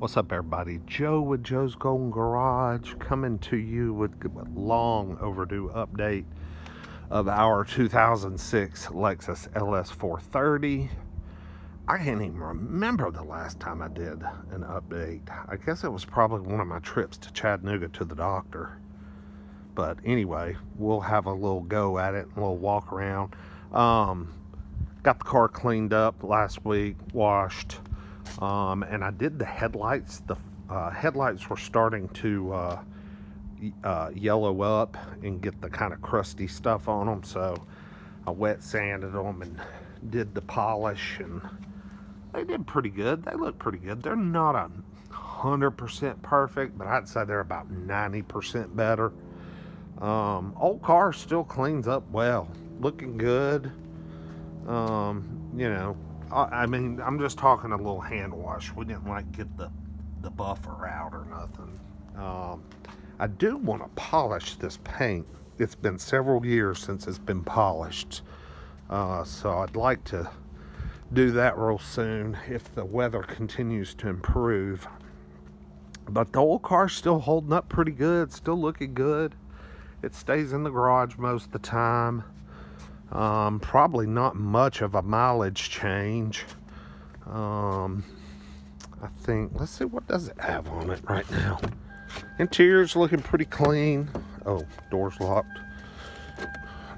What's up, everybody? Joe with Joe's Golden Garage coming to you with a long overdue update of our 2006 Lexus LS 430. I can't even remember the last time I did an update. I guess it was probably one of my trips to Chattanooga to the doctor. But anyway, we'll have a little go at it, a little walk around. Got the car cleaned up last week, washed. And I did the headlights. The headlights were starting to yellow up and get the kind of crusty stuff on them, so I wet sanded them and did the polish, and they did pretty good. They look pretty good. They're not 100% perfect, but I'd say they're about 90% better. Old car still cleans up well, looking good. You know, I mean, I'm just talking a little hand wash. We didn't like get the buffer out or nothing. I do want to polish this paint. It's been several years since it's been polished. So I'd like to do that real soon if the weather continues to improve. But the old car's still holding up pretty good, still looking good. It stays in the garage most of the time. Probably not much of a mileage change. I think, let's see, what does it have on it right now? Interior's looking pretty clean. Oh, door's locked.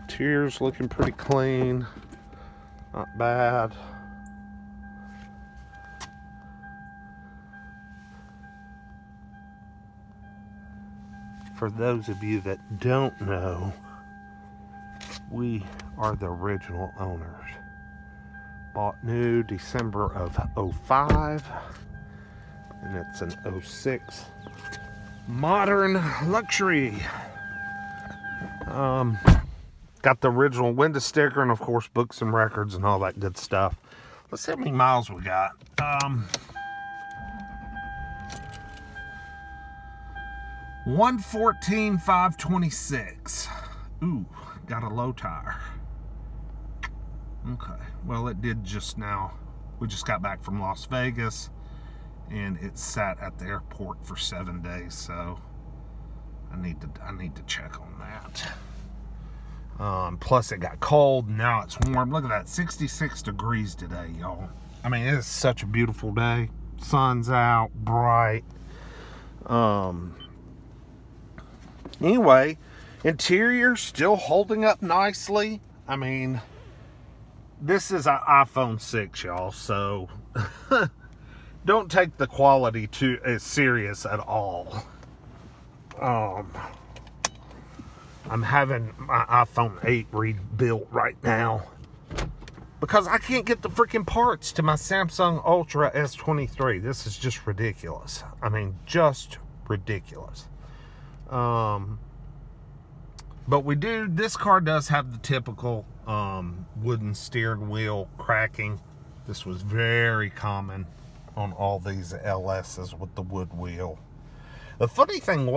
Interior's looking pretty clean. Not bad. For those of you that don't know, we are the original owners. Bought new December of 05, and it's an 06 modern luxury. Got the original window sticker, and of course books and records and all that good stuff. Let's see how many miles we got. 114,526. Ooh, got a low tire. Okay, well, it did just now. We just got back from Las Vegas, and it sat at the airport for 7 days, so I need to check on that. Plus it got cold, now it's warm. Look at that, 66 degrees today, y'all. I mean, it is such a beautiful day. Sun's out, bright. Anyway, interior still holding up nicely. I mean, this is an iPhone 6, y'all, so don't take the quality too as serious at all. I'm having my iPhone 8 rebuilt right now because I can't get the freaking parts to my Samsung Ultra S23. This is just ridiculous. I mean, just ridiculous. But this car does have the typical wooden steering wheel cracking. This was very common on all these LSs with the wood wheel. The funny thing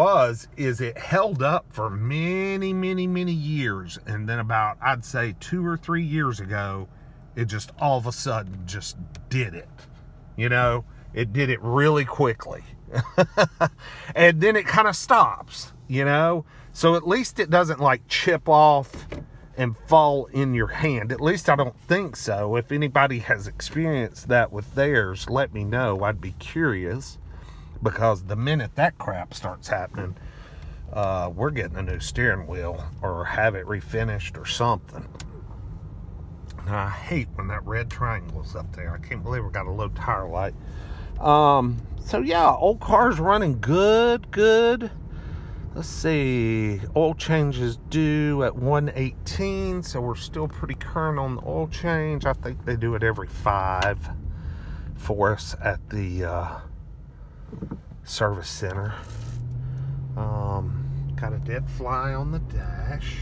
is it held up for many, many, many years. And then about, I'd say 2 or 3 years ago, it just all of a sudden just did it. You know, it did it really quickly. And then it kind of stops, you know. So at least it doesn't like chip off and fall in your hand. At least I don't think so. If anybody has experienced that with theirs, let me know. I'd be curious, because the minute that crap starts happening, we're getting a new steering wheel or have it refinished or something. Now, I hate when that red triangle's up there. I can't believe we got a low tire light. So yeah, old car's running good. Let's see, oil change is due at 118, so we're still pretty current on the oil change. I think they do it every 5 for us at the service center. Got a dead fly on the dash.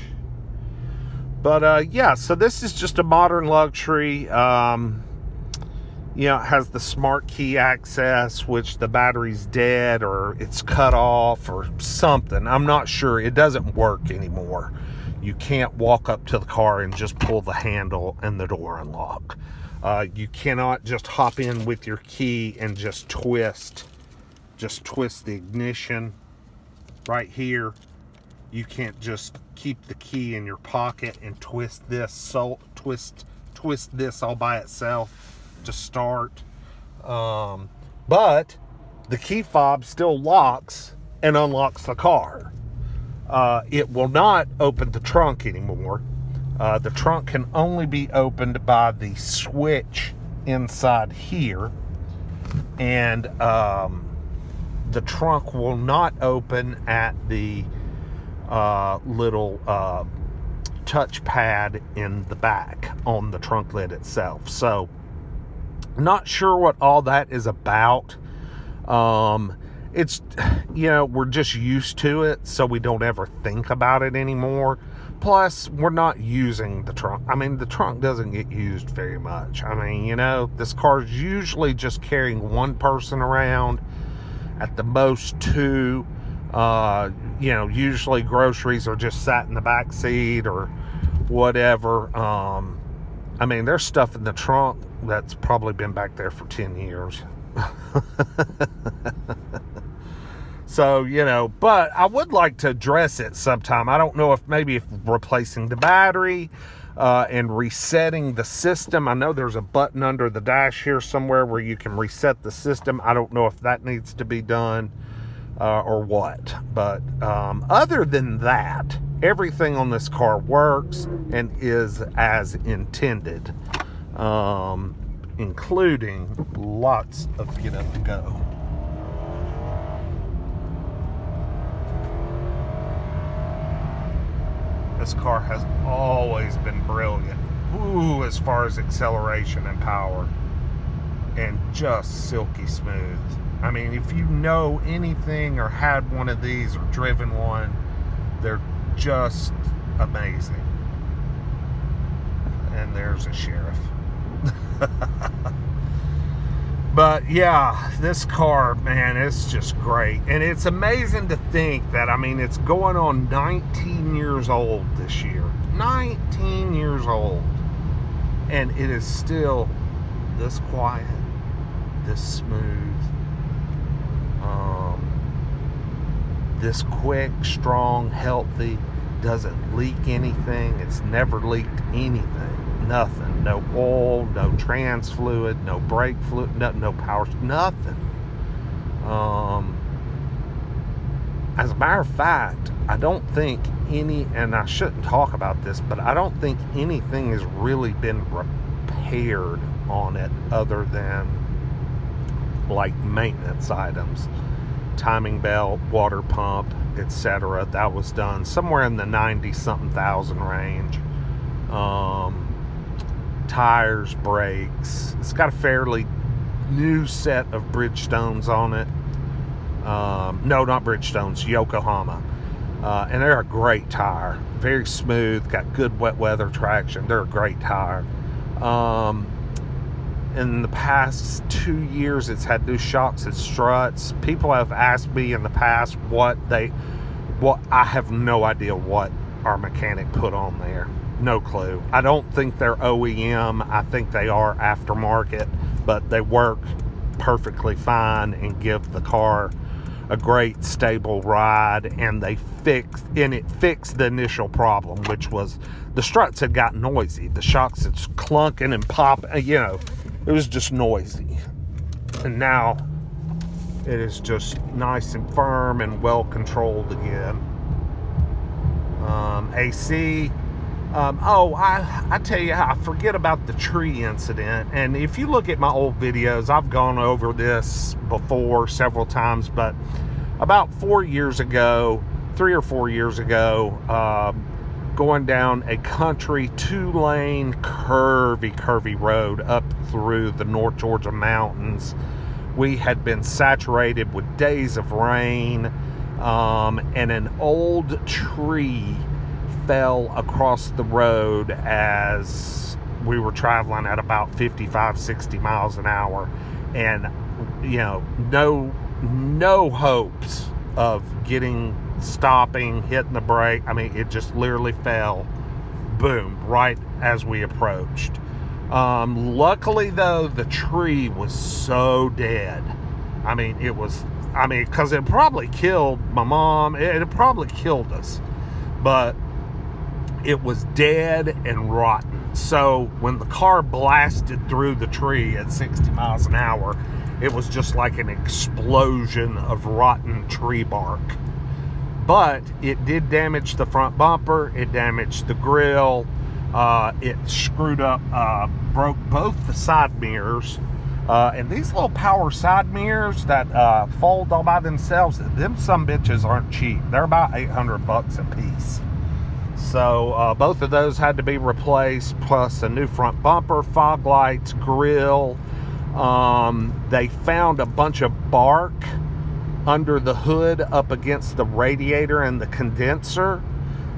But yeah, so this is just a modern luxury. You know, it has the smart key access, which the battery's dead or it's cut off or something. I'm not sure. It doesn't work anymore. You can't walk up to the car and just pull the handle and the door unlock. You cannot just hop in with your key and just twist just twist the ignition right here. You can't just keep the key in your pocket and twist this twist this all by itself to start. But the key fob still locks and unlocks the car. It will not open the trunk anymore. The trunk can only be opened by the switch inside here, and the trunk will not open at the little touch pad in the back on the trunk lid itself. So not sure what all that is about. It's, you know, we're just used to it, so we don't ever think about it anymore. Plus, we're not using the trunk. I mean, the trunk doesn't get used very much. I mean, you know, this car is usually just carrying one person around, at the most two. You know, usually groceries are just sat in the back seat or whatever. I mean, there's stuff in the trunk that's probably been back there for 10 years. So, you know, but I would like to address it sometime. I don't know if maybe if replacing the battery and resetting the system. I know there's a button under the dash here somewhere where you can reset the system. I don't know if that needs to be done or what. But other than that, everything on this car works and is as intended, including lots of get up and go. This car has always been brilliant. Ooh, as far as acceleration and power. And just silky smooth. I mean, if you know anything or had one of these or driven one, they're just amazing. And there's a sheriff. But yeah, this car, man, it's just great. And it's amazing to think that, I mean, it's going on 19 years old this year. 19 years old. And it is still this quiet, this smooth, this quick, strong, healthy, doesn't leak anything. It's never leaked anything. Nothing. No oil, no trans fluid, no brake fluid, no power, nothing. As a matter of fact, I don't think any, and I shouldn't talk about this, but I don't think anything has really been repaired on it other than like maintenance items. Timing belt, water pump, etc. That was done somewhere in the 90-something thousand range. Tires, brakes. It's got a fairly new set of Bridgestones on it. No, not Bridgestones, Yokohama. And they're a great tire. Very smooth, got good wet weather traction. They're a great tire. In the past 2 years, it's had new shocks and struts. People have asked me in the past what I have no idea what our mechanic put on there. No clue. I don't think they're OEM. I think they are aftermarket, but they work perfectly fine and give the car a great stable ride. And it fixed the initial problem, which was the struts had gotten noisy. The shocks, it's clunking and popping, you know, it was just noisy. And now it is just nice and firm and well controlled again. AC. I tell you, I forget about the tree incident. And if you look at my old videos, I've gone over this before several times, but about 4 years ago, 3 or 4 years ago, going down a country 2-lane curvy road up through the North Georgia mountains, we had been saturated with days of rain, and an old tree fell across the road as we were traveling at about 55-60 miles an hour, and you know, no hopes of stopping, hitting the brake. I mean, it just literally fell, boom, right as we approached. Luckily though, the tree was so dead. I mean, it was I mean, because it probably killed my mom. It probably killed us. But it was dead and rotten. So when the car blasted through the tree at 60 miles an hour, it was just like an explosion of rotten tree bark. But it did damage the front bumper. It damaged the grill. It screwed up, broke both the side mirrors. And these little power side mirrors that fold all by themselves, them some bitches aren't cheap. They're about $800 a piece. So both of those had to be replaced, plus a new front bumper, fog lights, grill. They found a bunch of bark under the hood up against the radiator and the condenser.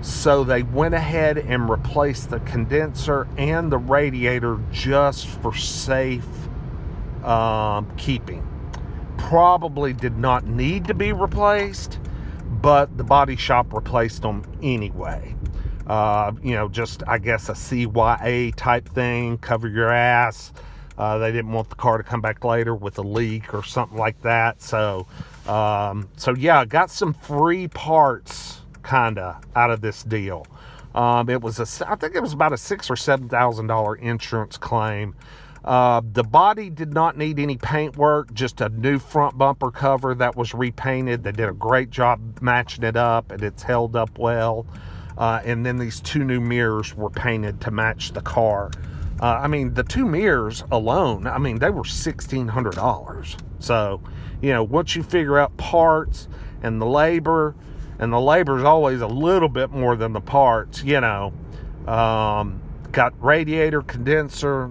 So they went ahead and replaced the condenser and the radiator just for safe keeping. Probably did not need to be replaced, but the body shop replaced them anyway. You know, just, I guess, a CYA type thing, cover your ass. They didn't want the car to come back later with a leak or something like that. So yeah, got some free parts kind of out of this deal. It was I think it was about a $6,000 or $7,000 insurance claim. The body did not need any paint work, just a new front bumper cover that was repainted. They did a great job matching it up, and it's held up well. And then these two new mirrors were painted to match the car. I mean, the two mirrors alone, I mean, they were $1,600. So, you know, once you figure out parts and the labor is always a little bit more than the parts, you know. Got radiator, condenser.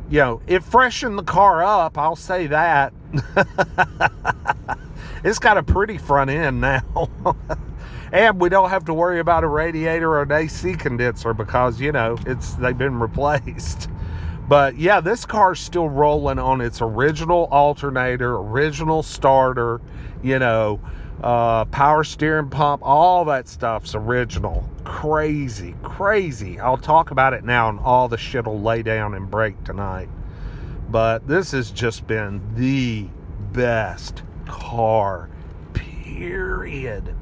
You know, it freshened the car up, I'll say that. It's got a pretty front end now. And we don't have to worry about a radiator or an AC condenser because, you know, they've been replaced. But yeah, this car's still rolling on its original alternator, original starter, you know, power steering pump, all that stuff's original. Crazy, crazy. I'll talk about it now, and all the shit will lay down and break tonight. But this has just been the best car, period.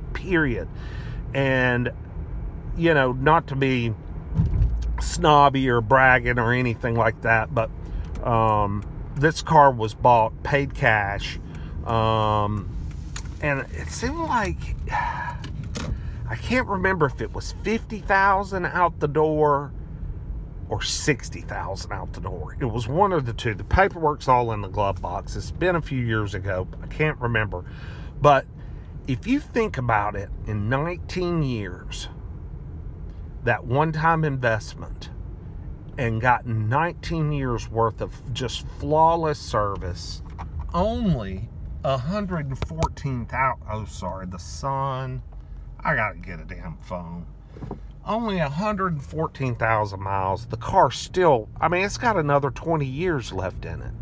And, you know, not to be snobby or bragging or anything like that, but this car was bought, paid cash, and it seemed like, I can't remember if it was $50,000 out the door or $60,000 out the door. It was one of the two. The paperwork's all in the glove box. It's been a few years ago. I can't remember. But if you think about it, in 19 years, that one-time investment, and got 19 years worth of just flawless service, only 114,000, oh sorry, the sun, I gotta get a damn phone. Only 114,000 miles. The car still, I mean, it's got another 20 years left in it.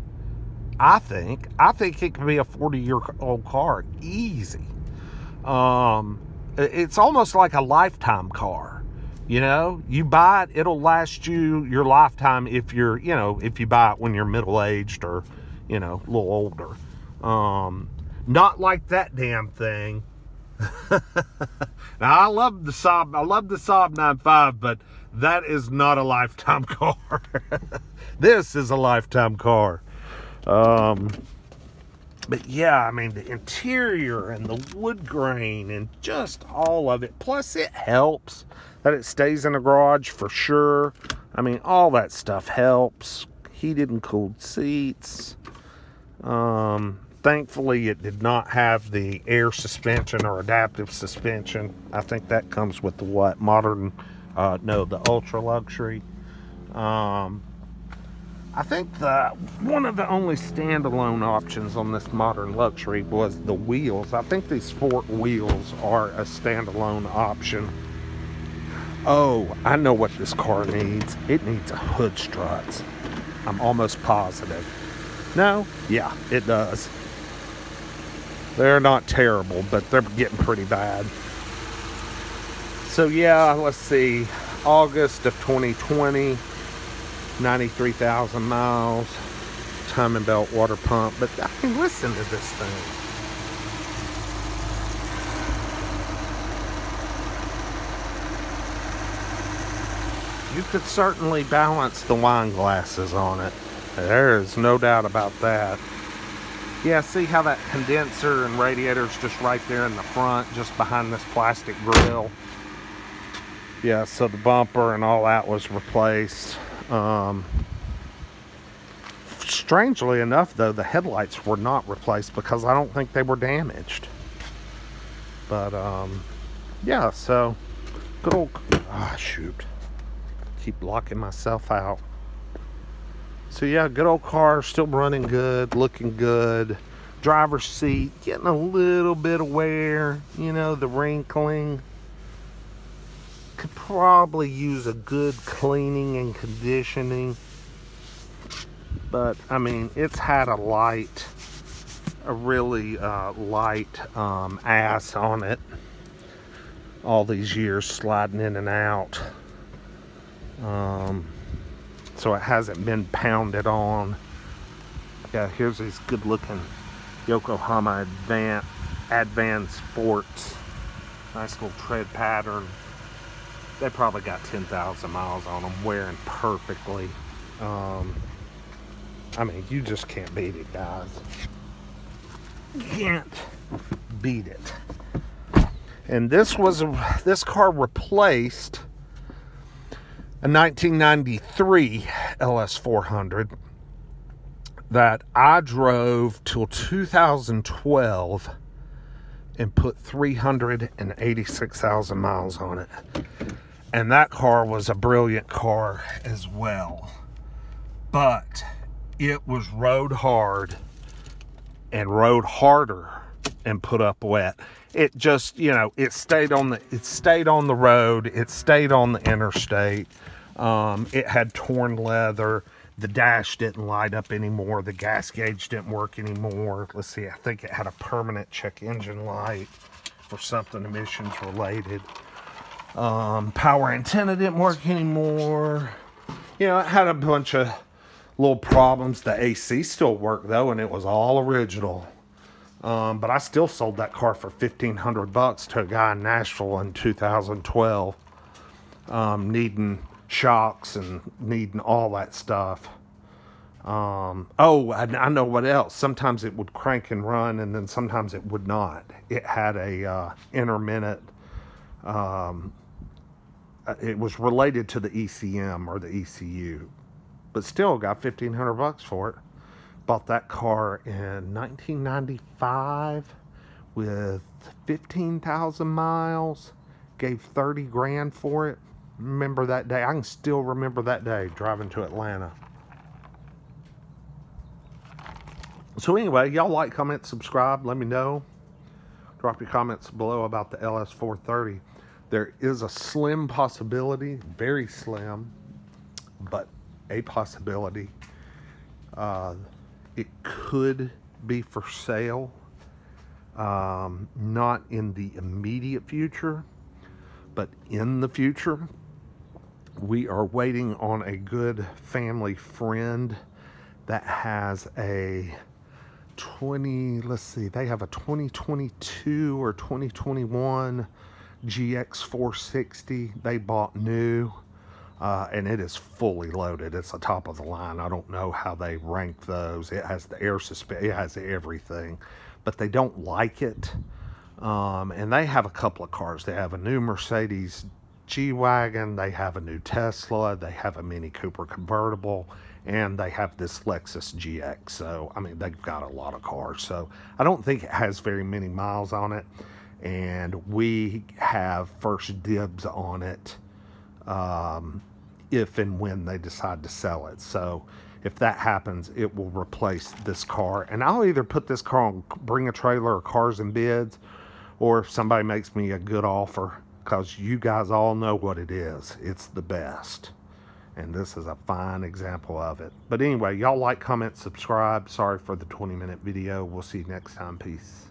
I think it could be a 40-year-old car, easy. It's almost like a lifetime car. You know, you buy it, it'll last you your lifetime if you're, you know, if you buy it when you're middle-aged or, you know, a little older. Not like that damn thing. Now, I love the Saab 95, but that is not a lifetime car. This is a lifetime car. But yeah, I mean, the interior and the wood grain and just all of it. Plus, it helps that it stays in the garage for sure. I mean, all that stuff helps. Heated and cooled seats. Thankfully, it did not have the air suspension or adaptive suspension. I think that comes with the what? Modern, no, the ultra luxury. I think one of the only standalone options on this modern luxury was the wheels. I think these sport wheels are a standalone option. Oh, I know what this car needs. It needs a hood struts. I'm almost positive. No? Yeah, it does. They're not terrible, but they're getting pretty bad. So yeah, let's see. August of 2020. 93,000 miles, timing belt, water pump. But I mean, listen to this thing. you could certainly balance the wine glasses on it. There is no doubt about that. Yeah, see how that condenser and radiator's just right there in the front, just behind this plastic grill. Yeah, so the bumper and all that was replaced. Strangely enough, though, the headlights were not replaced because I don't think they were damaged. But, yeah, so good old... Ah, shoot. Keep locking myself out. So, yeah, good old car, still running good, looking good. Driver's seat, getting a little bit of wear, you know, the wrinkling. Could probably use a good cleaning and conditioning. But, I mean, it's had a really light ass on it all these years, sliding in and out. So it hasn't been pounded on. Yeah, here's these good looking Yokohama Advan Sports. Nice little tread pattern. They probably got 10,000 miles on them, wearing perfectly. I mean, you just can't beat it, guys. Can't beat it. And this car replaced a 1993 LS400 that I drove till 2012 and put 386,000 miles on it. And that car was a brilliant car as well. But it was rode hard and rode harder and put up wet. It just, you know, it stayed on the road. It stayed on the interstate. It had torn leather. The dash didn't light up anymore. The gas gauge didn't work anymore. Let's see, I think it had a permanent check engine light or something emissions related. Power antenna didn't work anymore. You know, it had a bunch of little problems. The AC still worked though, and it was all original. But I still sold that car for $1,500 to a guy in Nashville in 2012, needing shocks and needing all that stuff. Oh, I know what else. Sometimes it would crank and run, and then sometimes it would not. It had a intermittent. It was related to the ECM or the ECU, but still got $1,500 for it. Bought that car in 1995 with 15,000 miles. Gave 30 grand for it. Remember that day? I can still remember that day driving to Atlanta. So anyway, y'all like, comment, subscribe. Let me know. Drop your comments below about the LS430. There is a slim possibility, very slim, but a possibility. It could be for sale. Not in the immediate future, but in the future. We are waiting on a good family friend that has a they have a 2022 or 2021 GX460 they bought new, and it is fully loaded. It's the top of the line. I don't know how they rank those. It has the air suspension, it has everything, but they don't like it. And they have a couple of cars. They have a new Mercedes G-Wagon, they have a new Tesla, they have a Mini Cooper convertible, and they have this Lexus GX. So, I mean, they've got a lot of cars. So, I don't think it has very many miles on it. And we have first dibs on it if and when they decide to sell it. So, if that happens, it will replace this car. And I'll either put this car on Bring a Trailer or Cars and Bids, or if somebody makes me a good offer, because you guys all know what it is. It's the best. And this is a fine example of it. But anyway, y'all like, comment, subscribe. Sorry for the 20-minute video. We'll see you next time. Peace.